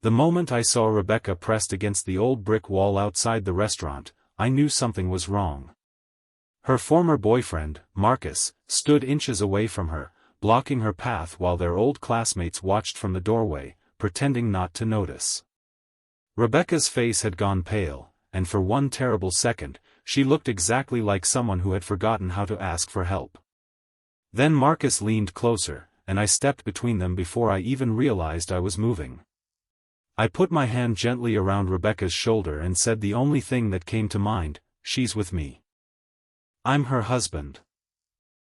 The moment I saw Rebecca pressed against the old brick wall outside the restaurant, I knew something was wrong. Her former boyfriend, Marcus, stood inches away from her, blocking her path while their old classmates watched from the doorway, pretending not to notice. Rebecca's face had gone pale, and for one terrible second, she looked exactly like someone who had forgotten how to ask for help. Then Marcus leaned closer, and I stepped between them before I even realized I was moving. I put my hand gently around Rebecca's shoulder and said the only thing that came to mind, "She's with me. I'm her husband."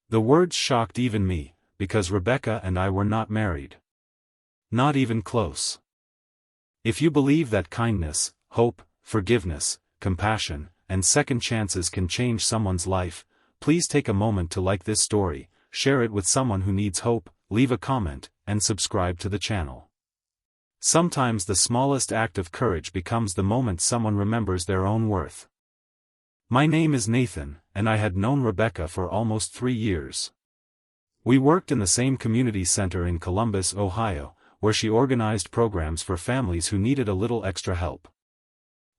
The words shocked even me, because Rebecca and I were not married. Not even close. If you believe that kindness, hope, forgiveness, compassion, and second chances can change someone's life, please take a moment to like this story, share it with someone who needs hope, leave a comment, and subscribe to the channel. Sometimes the smallest act of courage becomes the moment someone remembers their own worth. My name is Nathan, and I had known Rebecca for almost 3 years. We worked in the same community center in Columbus, Ohio, where she organized programs for families who needed a little extra help.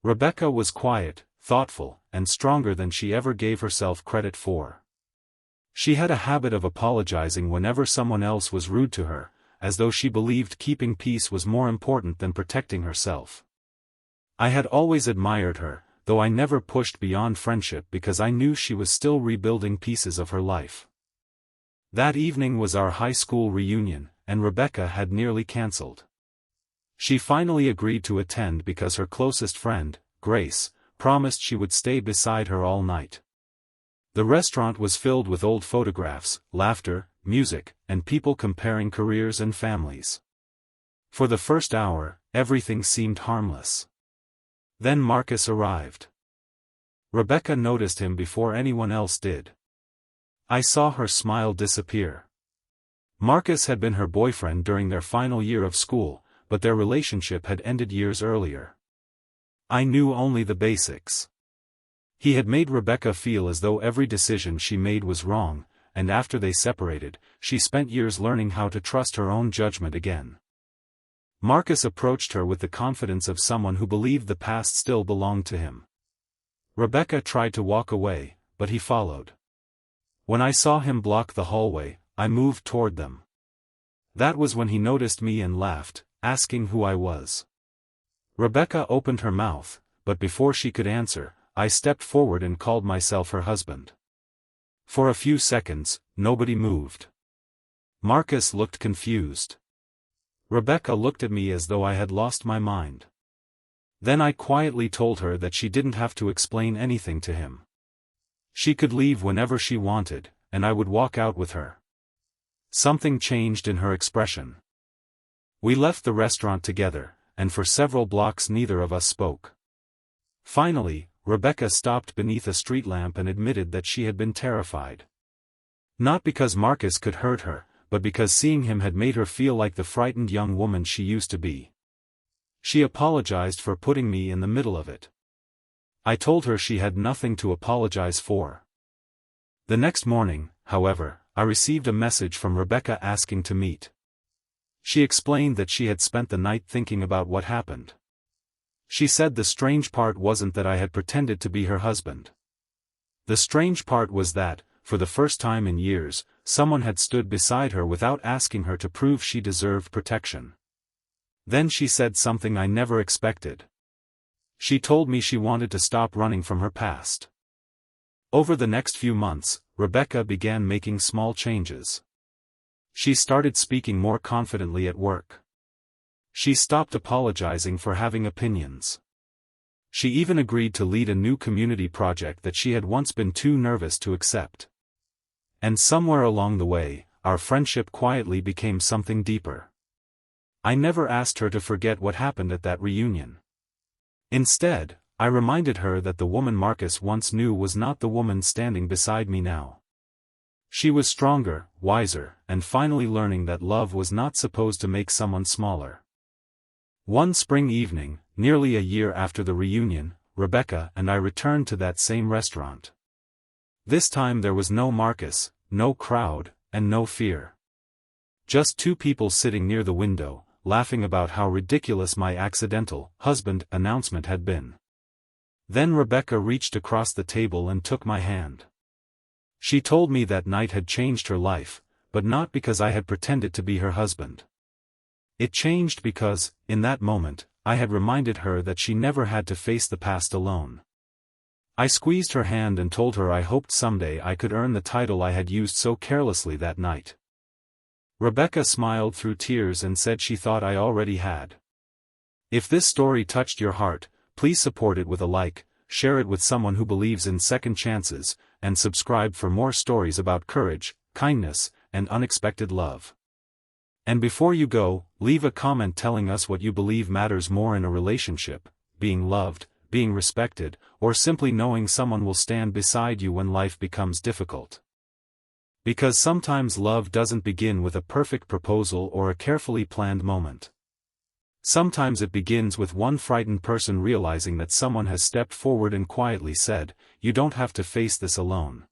Rebecca was quiet, thoughtful, and stronger than she ever gave herself credit for. She had a habit of apologizing whenever someone else was rude to her, as though she believed keeping peace was more important than protecting herself. I had always admired her, though I never pushed beyond friendship because I knew she was still rebuilding pieces of her life. That evening was our high school reunion, and Rebecca had nearly canceled. She finally agreed to attend because her closest friend, Grace, promised she would stay beside her all night. The restaurant was filled with old photographs, laughter, music, and people comparing careers and families. For the first hour, everything seemed harmless. Then Marcus arrived. Rebecca noticed him before anyone else did. I saw her smile disappear. Marcus had been her boyfriend during their final year of school, but their relationship had ended years earlier. I knew only the basics. He had made Rebecca feel as though every decision she made was wrong, and after they separated, she spent years learning how to trust her own judgment again. Marcus approached her with the confidence of someone who believed the past still belonged to him. Rebecca tried to walk away, but he followed. When I saw him block the hallway, I moved toward them. That was when he noticed me and laughed, asking who I was. Rebecca opened her mouth, but before she could answer, I stepped forward and called myself her husband. For a few seconds, nobody moved. Marcus looked confused. Rebecca looked at me as though I had lost my mind. Then I quietly told her that she didn't have to explain anything to him. She could leave whenever she wanted, and I would walk out with her. Something changed in her expression. We left the restaurant together, and for several blocks neither of us spoke. Finally, Rebecca stopped beneath a street lamp and admitted that she had been terrified. Not because Marcus could hurt her, but because seeing him had made her feel like the frightened young woman she used to be. She apologized for putting me in the middle of it. I told her she had nothing to apologize for. The next morning, however, I received a message from Rebecca asking to meet. She explained that she had spent the night thinking about what happened. She said the strange part wasn't that I had pretended to be her husband. The strange part was that, for the first time in years, someone had stood beside her without asking her to prove she deserved protection. Then she said something I never expected. She told me she wanted to stop running from her past. Over the next few months, Rebecca began making small changes. She started speaking more confidently at work. She stopped apologizing for having opinions. She even agreed to lead a new community project that she had once been too nervous to accept. And somewhere along the way, our friendship quietly became something deeper. I never asked her to forget what happened at that reunion. Instead, I reminded her that the woman Marcus once knew was not the woman standing beside me now. She was stronger, wiser, and finally learning that love was not supposed to make someone smaller. One spring evening, nearly a year after the reunion, Rebecca and I returned to that same restaurant. This time there was no Marcus, no crowd, and no fear. Just two people sitting near the window, laughing about how ridiculous my accidental husband announcement had been. Then Rebecca reached across the table and took my hand. She told me that night had changed her life, but not because I had pretended to be her husband. It changed because, in that moment, I had reminded her that she never had to face the past alone. I squeezed her hand and told her I hoped someday I could earn the title I had used so carelessly that night. Rebecca smiled through tears and said she thought I already had. If this story touched your heart, please support it with a like, share it with someone who believes in second chances, and subscribe for more stories about courage, kindness, and unexpected love. And before you go, leave a comment telling us what you believe matters more in a relationship: being loved, being respected, or simply knowing someone will stand beside you when life becomes difficult. Because sometimes love doesn't begin with a perfect proposal or a carefully planned moment. Sometimes it begins with one frightened person realizing that someone has stepped forward and quietly said, "You don't have to face this alone."